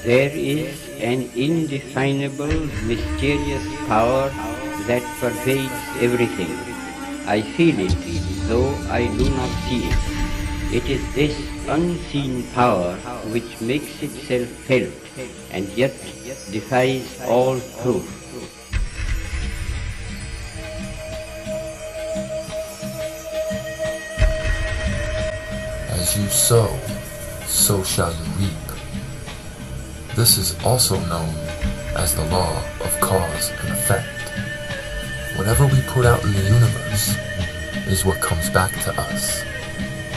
There is an indefinable, mysterious power that pervades everything. I feel it, though I do not see it. It is this unseen power which makes itself felt and yet defies all proof. As you sow, so shall you reap. This is also known as the law of cause and effect. Whatever we put out in the universe is what comes back to us.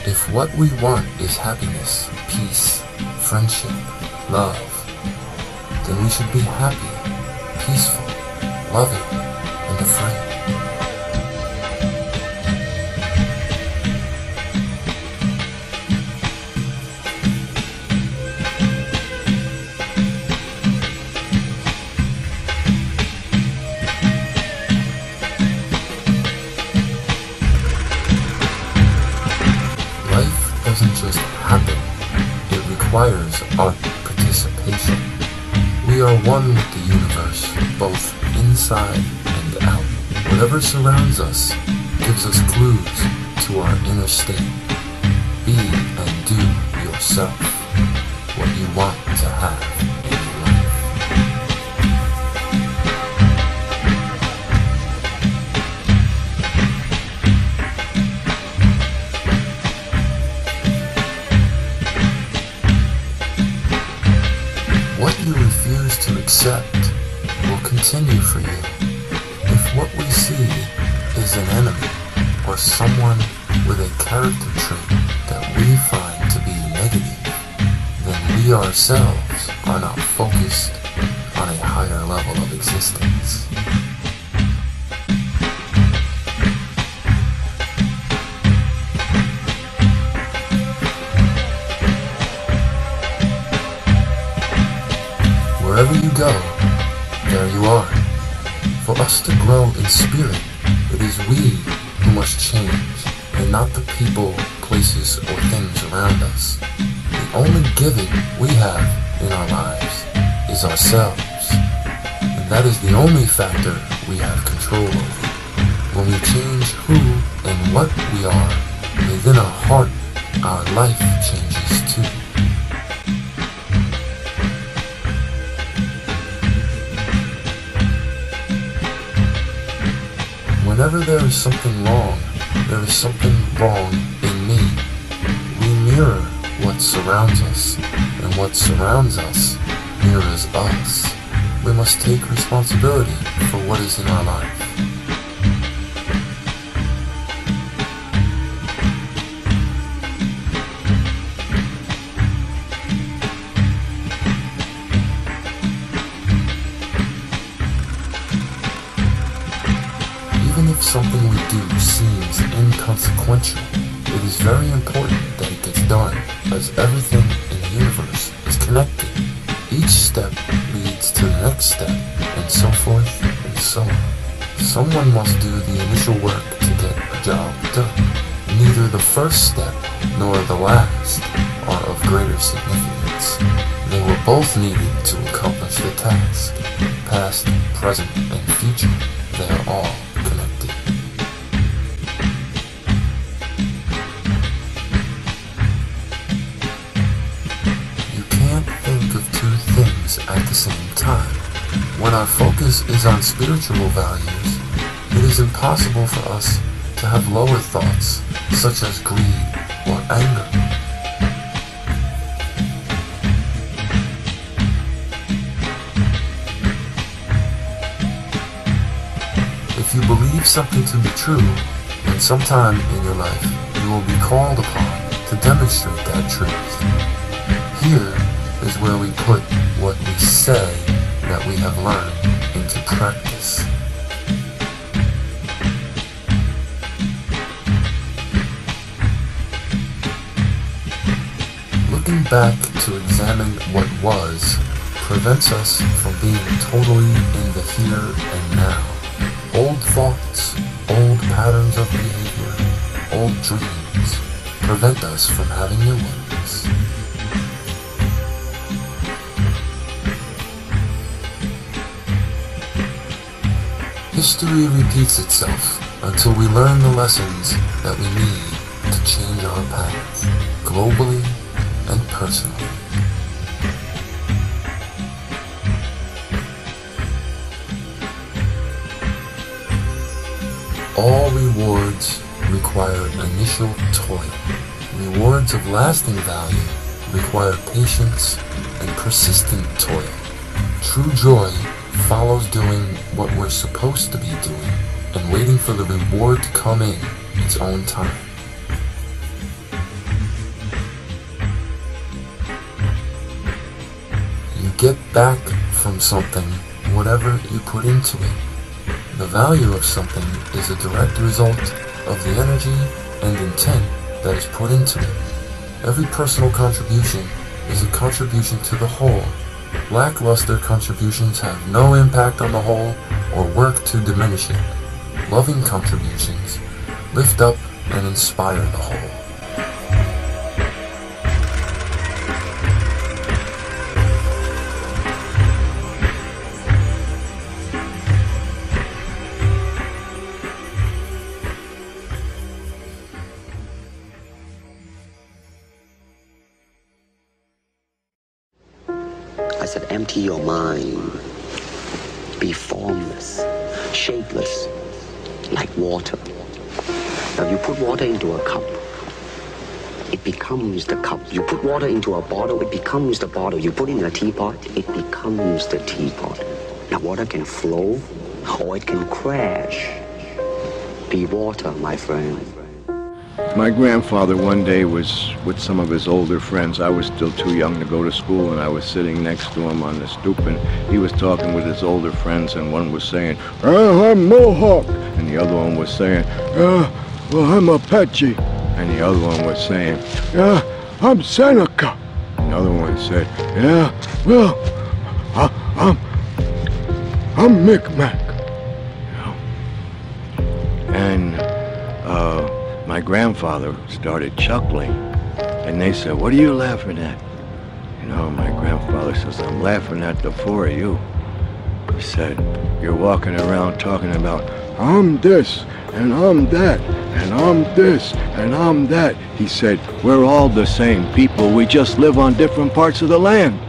If what we want is happiness, peace, friendship, love, then we should be happy, peaceful, loving, and afraid. Doesn't just happen, it requires our participation. We are one with the universe, both inside and out. Whatever surrounds us gives us clues to our inner state. Be and do yourself what you want to have in your life. What you refuse to accept will continue for you. If what we see is an enemy or someone with a character trait that we find to be negative, then we ourselves are not focused on a higher level of existence. Wherever you go, there you are. For us to grow in spirit, it is we who must change, and not the people, places, or things around us. The only giving we have in our lives is ourselves, and that is the only factor we have control over. When we change who and what we are, within our heart, our life changes too. Whenever there is something wrong, there is something wrong in me. We mirror what surrounds us, and what surrounds us mirrors us. We must take responsibility for what is in our life. Even if something we do seems inconsequential, it is very important that it gets done, as everything in the universe is connected. Each step leads to the next step, and so forth and so on. Someone must do the initial work to get a job done. Neither the first step nor the last are of greater significance. They were both needed to accomplish the task. Past, present, and future, they are all connected. You can't think of two things at the same time. When our focus is on spiritual values, it is impossible for us to have lower thoughts, such as greed or anger. If you believe something to be true, then sometime in your life you will be called upon to demonstrate that truth. Here is where we put what we say that we have learned into practice. Looking back to examine what was prevents us from being totally in the here and now. Old thoughts, old patterns of behavior, old dreams prevent us from having new ones. History repeats itself until we learn the lessons that we need to change our paths, globally and personally. All rewards require initial toil. Rewards of lasting value require patience and persistent toil. True joy follows doing what we're supposed to be doing and waiting for the reward to come in its own time. You get back from something whatever you put into it. The value of something is a direct result of the energy and intent that is put into it. Every personal contribution is a contribution to the whole. Lackluster contributions have no impact on the whole or work to diminish it. Loving contributions lift up and inspire the whole. I said, empty your mind. Be formless, shapeless, like water. Now you put water into a cup, it becomes the cup. You put water into a bottle, it becomes the bottle. You put it in a teapot, it becomes the teapot. Now water can flow or it can crash. Be water, my friend. My grandfather one day was with some of his older friends. I was still too young to go to school, and I was sitting next to him on the stoop, and he was talking with his older friends, and one was saying, I'm Mohawk, and the other one was saying, well, I'm Apache, and the other one was saying, I'm Seneca. Another one said, well, I'm Micmac. And my grandfather started chuckling, and they said, what are you laughing at? You know, my grandfather says, I'm laughing at the four of you. He said, you're walking around talking about, I'm this, and I'm that, and I'm this, and I'm that. He said, we're all the same people, we just live on different parts of the land.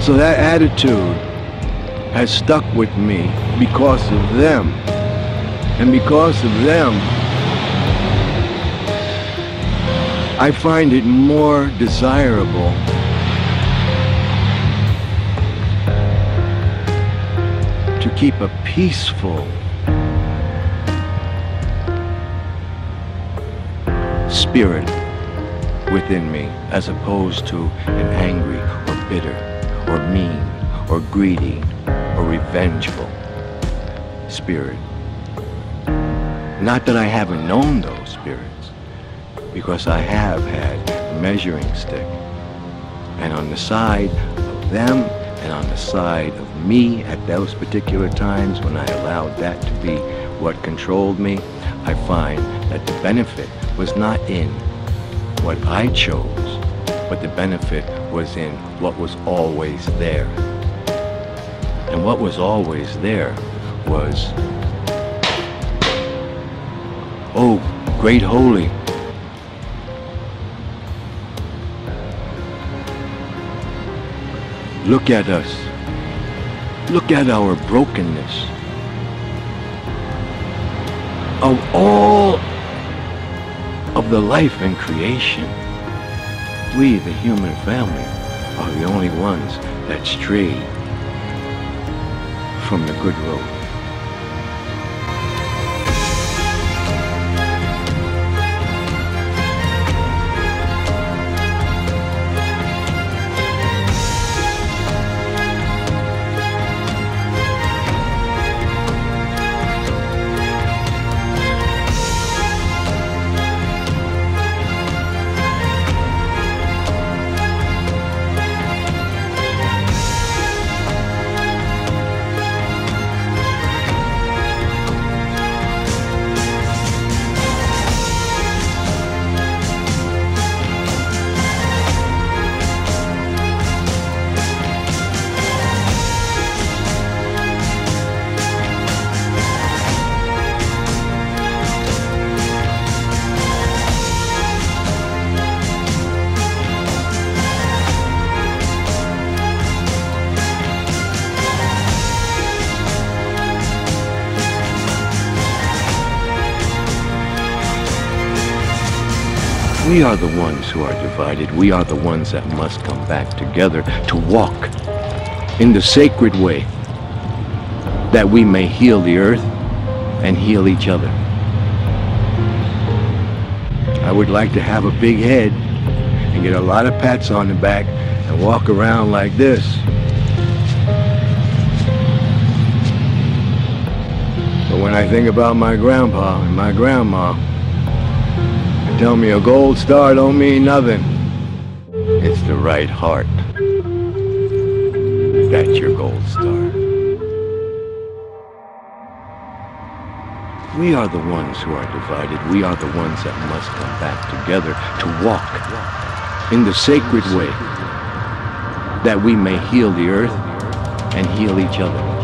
So that attitude has stuck with me because of them. And because of them, I find it more desirable to keep a peaceful spirit within me as opposed to an angry or bitter or mean or greedy or revengeful spirit. Not that I haven't known those spirits, because I have had a measuring stick. And on the side of them and on the side of me at those particular times when I allowed that to be what controlled me, I find that the benefit was not in what I chose, but the benefit was in what was always there. And what was always there was, oh, great holy, look at us. Look at our brokenness. Of all of the life in creation, we, the human family, are the only ones that strayed from the good road. We are the ones who are divided. We are the ones that must come back together to walk in the sacred way that we may heal the earth and heal each other. I would like to have a big head and get a lot of pats on the back and walk around like this. But when I think about my grandpa and my grandma, they tell me a gold star don't mean nothing. It's the right heart. That's your gold star. We are the ones who are divided. We are the ones that must come back together to walk in the sacred way that we may heal the earth and heal each other.